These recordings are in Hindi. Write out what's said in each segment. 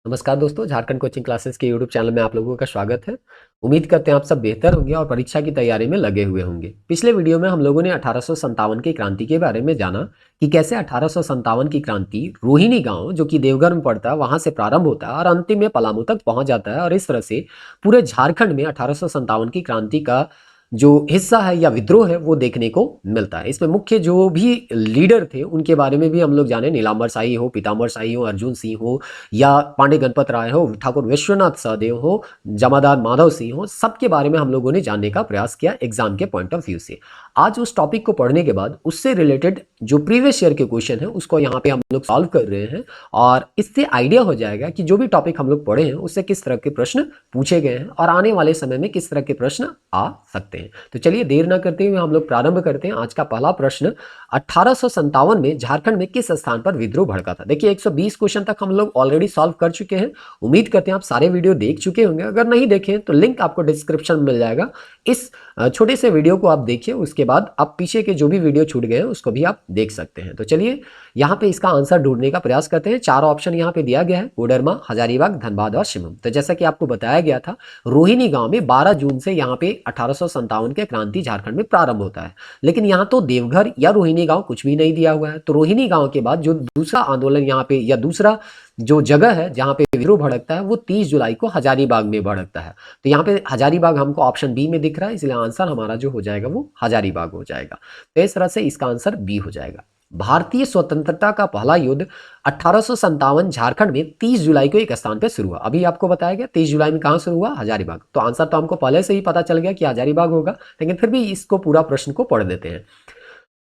नमस्कार दोस्तों, झारखंड कोचिंग क्लासेस के यूट्यूब चैनल में आप लोगों का स्वागत है। उम्मीद करते हैं आप सब बेहतर होंगे और परीक्षा की तैयारी में लगे हुए होंगे। पिछले वीडियो में हम लोगों ने 1857 की क्रांति के बारे में जाना कि कैसे 1857 की क्रांति रोहिणी गांव जो कि देवघर में पड़ता है वहां से प्रारंभ होता है और अंतिम में पलामू तक पहुंच जाता है। और इस तरह से पूरे झारखंड में 1857 की क्रांति का जो हिस्सा है या विद्रोह है वो देखने को मिलता है। इसमें मुख्य जो भी लीडर थे उनके बारे में भी हम लोग जाने, नीलांबर शाही हो, पीताम्बर शाही हो, अर्जुन सिंह हो या पांडे गणपत राय हो, ठाकुर विश्वनाथ सहदेव हो, जमादार माधव सिंह हो, सबके बारे में हम लोगों ने जानने का प्रयास किया एग्जाम के पॉइंट ऑफ व्यू से। आज उस टॉपिक को पढ़ने के बाद उससे रिलेटेड जो प्रीवियस ईयर के क्वेश्चन है उसको यहाँ पे हम लोग सॉल्व कर रहे हैं और इससे आइडिया हो जाएगा कि जो भी टॉपिक हम लोग पढ़े हैं उससे किस तरह के प्रश्न पूछे गए हैं और आने वाले समय में किस तरह के प्रश्न आ सकते हैं। तो चलिए देर ना करते हुए हम लोग प्रारंभ करते हैं। आज का पहला प्रश्न, 1857 में झारखंड में किस स्थान पर विद्रोह भड़का था? देखिए 120 क्वेश्चन तक हम लोग ऑलरेडी सॉल्व कर चुके हैं। उम्मीद करते हैं आप सारे वीडियो देख चुके होंगे। अगर नहीं देखे तो लिंक आपको डिस्क्रिप्शन में मिल जाएगा। इस छोटे से वीडियो को आप देखिए, उसके बाद आप पीछे के जो भी वीडियो छूट गए हैं उसको भी आप देख सकते हैं। तो चलिए यहाँ पे इसका आंसर ढूंढने का प्रयास करते हैं। 4 ऑप्शन यहाँ पे दिया गया है, कोडरमा, हजारीबाग, धनबाद और शिवम। तो जैसा कि आपको बताया गया था, रोहिणी गांव में 12 जून से यहाँ पे 1857 के क्रांति झारखंड में प्रारंभ होता है। लेकिन यहाँ तो देवघर या रोहिणी गांव कुछ भी नहीं दिया हुआ है। तो रोहिणी गांव के बाद जो दूसरा आंदोलन यहाँ पे या दूसरा जो जगह है जहां पे विद्रोह भड़कता है वो 30 जुलाई को हजारीबाग में भड़कता है। तो यहाँ पे हजारीबाग हमको ऑप्शन बी में दिख रहा है, इसलिए आंसर हमारा जो हो जाएगा वो हजारीबाग हो जाएगा। तो इस तरह से इसका आंसर बी हो जाएगा। भारतीय स्वतंत्रता का पहला युद्ध 1857 झारखंड में 30 जुलाई को एक स्थान पर शुरू हुआ। अभी आपको बताया गया 30 जुलाई में कहां शुरू हुआ? हजारीबाग। तो आंसर तो हमको पहले से ही पता चल गया कि हजारीबाग होगा, लेकिन फिर भी इसको पूरा प्रश्न को पढ़ देते हैं।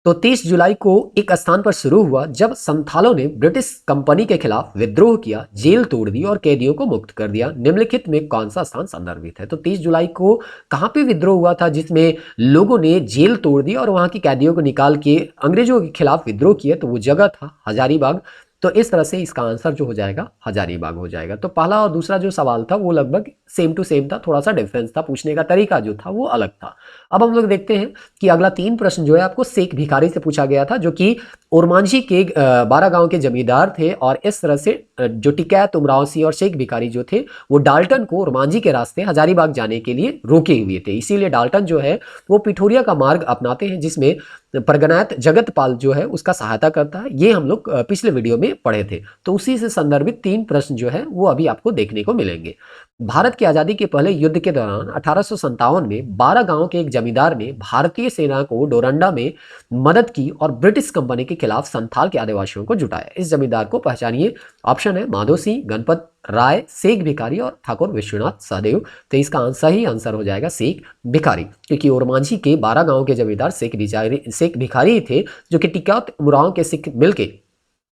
तो 30 जुलाई को एक स्थान पर शुरू हुआ जब संथालों ने ब्रिटिश कंपनी के खिलाफ विद्रोह किया, जेल तोड़ दी और कैदियों को मुक्त कर दिया। निम्नलिखित में कौन सा स्थान संदर्भित है? तो 30 जुलाई को कहां पे विद्रोह हुआ था जिसमें लोगों ने जेल तोड़ दी और वहां की कैदियों को निकाल के अंग्रेजों के खिलाफ विद्रोह किया? तो वो जगह था हजारीबाग। तो इस तरह से इसका आंसर जो हो जाएगा हजारीबाग हो जाएगा। तो पहला और दूसरा जो सवाल था वो लगभग सेम टू सेम था, थोड़ा सा डिफरेंस था, पूछने का तरीका जो था वो अलग था। अब हम लोग देखते हैं कि अगला 3 प्रश्न जो है आपको शेख भिखारी से पूछा गया था, जो कि ओरमांझी के 12 गांव के जमींदार थे। और इस तरह से जो टिकैत उमराव सिंह और शेख भिखारी जो थे वो डाल्टन को ओरमांझी के रास्ते हजारीबाग जाने के लिए रोके हुए थे। इसीलिए डाल्टन जो है वो पिठोरिया का मार्ग अपनाते हैं जिसमें परगनायत जगतपाल जो है उसका सहायता करता है। ये हम लोग पिछले वीडियो में पढ़े थे। तो उसी से संदर्भित 3 प्रश्न जो है वो अभी आपको देखने को मिलेंगे। भारत की आजादी के पहले युद्ध के दौरान 1857 में 12 गांव के एक जमींदार ने भारतीय सेना को डोरंडा में मदद की और ब्रिटिश कंपनी के खिलाफ संथाल के आदिवासियों को जुटाया। इस जमींदार को पहचानिए। ऑप्शन है माधो सिंह, गणपत राय, शेख भिखारी और ठाकुर विश्वनाथ सहदेव। तो इसका सही आंसर हो जाएगा शेख भिखारी, क्योंकि ओरमांझी के 12 गांव के जमींदार शेख भिखारी थे, जो कि टिकैत उमराव के सिख मिलके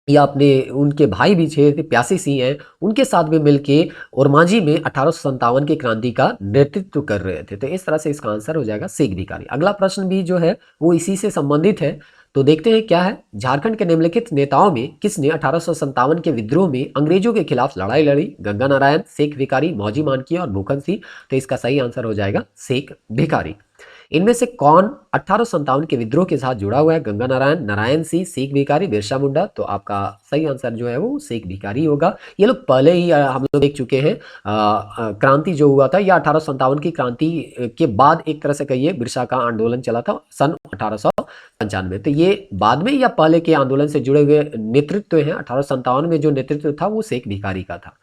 या अपने उनके भाई भी थे प्यासी सिंह हैं, उनके साथ में मिलके ओरमांझी में 1857 की क्रांति का नेतृत्व कर रहे थे। तो इस तरह से इसका आंसर हो जाएगा शेख भिखारी। अगला प्रश्न भी जो है वो इसी से संबंधित है। तो देखते हैं क्या है। झारखंड के निम्नलिखित नेताओं में किसने 1857 के विद्रोह में अंग्रेजों के खिलाफ लड़ाई लड़ी? गंगा नारायण, शेख भिखारी, मौजी मानकी और भूखन सिंह। तो इसका सही आंसर हो जाएगा शेख भिखारी। इनमें से कौन 1857 के विद्रोह के साथ जुड़ा हुआ है? गंगा नारायण, नारायण सिंह, शेख भिखारी, बिरसा मुंडा। तो आपका सही आंसर जो है वो शेख भिखारी होगा। ये लोग पहले ही हम लोग देख चुके हैं। क्रांति जो हुआ था या 1857 की क्रांति के बाद एक तरह से कहिए बिरसा का आंदोलन चला था सन 1895। तो ये बाद में या पहले के आंदोलन से जुड़े हुए नेतृत्व हैं। 1857 में जो नेतृत्व था वो शेख भिखारी का था।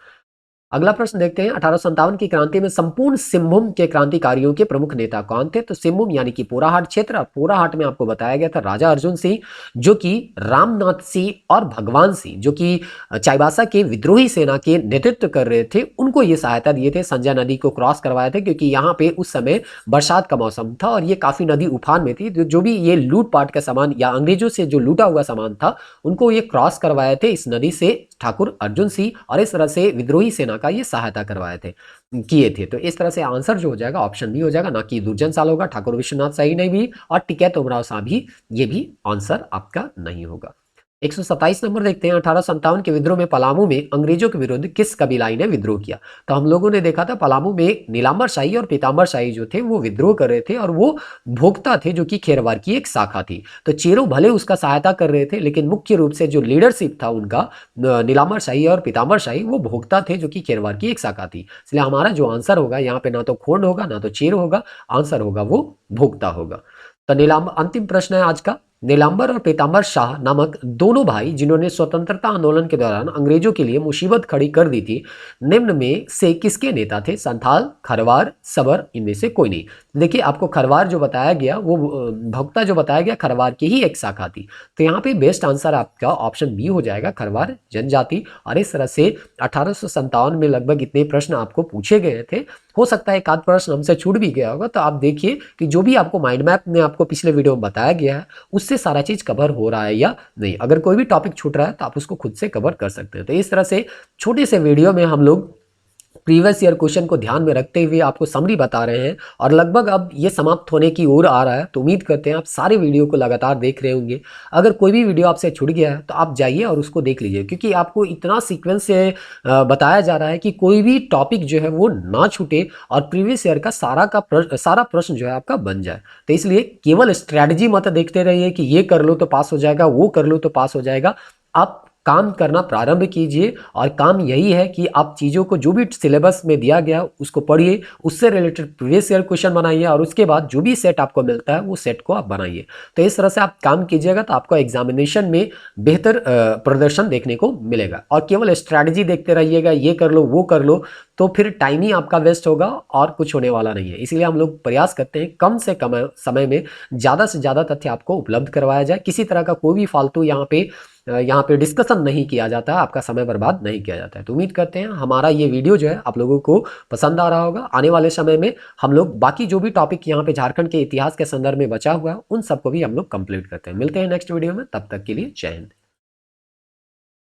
अगला प्रश्न देखते हैं। 1857 की क्रांति में संपूर्ण सिंहभूम के क्रांतिकारियों के प्रमुख नेता कौन थे? तो सिंहभूम यानी कि पोराहाट क्षेत्र। पोराहाट में आपको बताया गया था राजा अर्जुन सिंह, जो कि रामनाथ सिंह और भगवान सिंह, जो कि चाईबासा के विद्रोही सेना के नेतृत्व कर रहे थे, उनको ये सहायता दिए थे। संजय नदी को क्रॉस करवाए थे क्योंकि यहाँ पे उस समय बरसात का मौसम था और ये काफी नदी उफान में थी। जो भी ये लूटपाट का सामान या अंग्रेजों से जो लूटा हुआ सामान था उनको ये क्रॉस करवाए थे इस नदी से ठाकुर अर्जुन सिंह, और इस तरह से विद्रोही सेना का ये सहायता करवाए थे किए थे। तो इस तरह से आंसर जो हो जाएगा ऑप्शन बी हो जाएगा, ना कि दुर्जन साल होगा। ठाकुर विश्वनाथ सही नहीं भी और टिकैत उमराव शाह भी, ये भी आंसर आपका नहीं होगा। 127 नंबर देखते हैं, 1857 के विद्रोह में पलामू में अंग्रेजों के विरुद्ध किस कबीलाई ने विद्रोह किया। तो हम लोगों ने देखा था पलामू में नीलांबर शाही और पीतांबर शाही जो थे वो विद्रोह कर रहे थे और वो भोक्ता थे जो कि खेरवार की एक शाखा थी। तो चेरो भले उसका सहायता कर रहे थे लेकिन मुख्य रूप से जो लीडरशिप था उनका नीलांबर शाही और पीतांबर शाही वो भोक्ता थे जो कि खेरवार की एक शाखा थी। इसलिए हमारा जो आंसर होगा यहाँ पे ना तो खोंड होगा ना तो चेरो होगा, आंसर होगा वो भोक्ता होगा। तो नीलांबर, अंतिम प्रश्न है आज का। नीलांबर और पीतांबर शाह नामक दोनों भाई जिन्होंने स्वतंत्रता आंदोलन के दौरान अंग्रेजों के लिए मुसीबत खड़ी कर दी थी, निम्न में से किसके नेता थे? संथाल, खरवार, सबर, इनमें से कोई नहीं। देखिए आपको खरवार जो बताया गया वो भोक्ता जो बताया गया खरवार की ही एक शाखा थी। तो यहाँ पे बेस्ट आंसर आपका ऑप्शन बी हो जाएगा, खरवार जनजाति। और इस तरह से 1857 में लगभग इतने प्रश्न आपको पूछे गए थे। हो सकता है एक आध प्रश्न हमसे छूट भी गया होगा, तो आप देखिए कि जो भी आपको माइंड मैप में आपको पिछले वीडियो में बताया गया है उससे सारा चीज कवर हो रहा है या नहीं। अगर कोई भी टॉपिक छूट रहा है तो आप उसको खुद से कवर कर सकते हैं। तो इस तरह से छोटे से वीडियो में हम लोग प्रीवियस ईयर क्वेश्चन को ध्यान में रखते हुए आपको समरी बता रहे हैं और लगभग अब ये समाप्त होने की ओर आ रहा है। तो उम्मीद करते हैं आप सारे वीडियो को लगातार देख रहे होंगे। अगर कोई भी वीडियो आपसे छूट गया है तो आप जाइए और उसको देख लीजिए, क्योंकि आपको इतना सीक्वेंस से बताया जा रहा है कि कोई भी टॉपिक जो है वो ना छूटे और प्रीवियस ईयर का सारा प्रश्न जो है आपका बन जाए। तो इसलिए केवल स्ट्रैटेजी मत देखते रहिए कि ये कर लो तो पास हो जाएगा, वो कर लो तो पास हो जाएगा। आप काम करना प्रारंभ कीजिए और काम यही है कि आप चीज़ों को जो भी सिलेबस में दिया गया उसको पढ़िए, उससे रिलेटेड प्रीवियस ईयर क्वेश्चन बनाइए और उसके बाद जो भी सेट आपको मिलता है वो सेट को आप बनाइए। तो इस तरह से आप काम कीजिएगा तो आपको एग्जामिनेशन में बेहतर प्रदर्शन देखने को मिलेगा। और केवल स्ट्रैटेजी देखते रहिएगा, ये कर लो वो कर लो, तो फिर टाइम ही आपका वेस्ट होगा और कुछ होने वाला नहीं है। इसलिए हम लोग प्रयास करते हैं कम से कम समय में ज़्यादा से ज़्यादा तथ्य आपको उपलब्ध करवाया जाए। किसी तरह का कोई भी फालतू यहाँ पे डिस्कशन नहीं किया जाता है, आपका समय बर्बाद नहीं किया जाता है। तो उम्मीद करते हैं हमारा ये वीडियो जो है आप लोगों को पसंद आ रहा होगा। आने वाले समय में हम लोग बाकी जो भी टॉपिक यहाँ पे झारखंड के इतिहास के संदर्भ में बचा हुआ है उन सबको भी हम लोग कंप्लीट करते हैं। मिलते हैं नेक्स्ट वीडियो में, तब तक के लिए जय हिंद।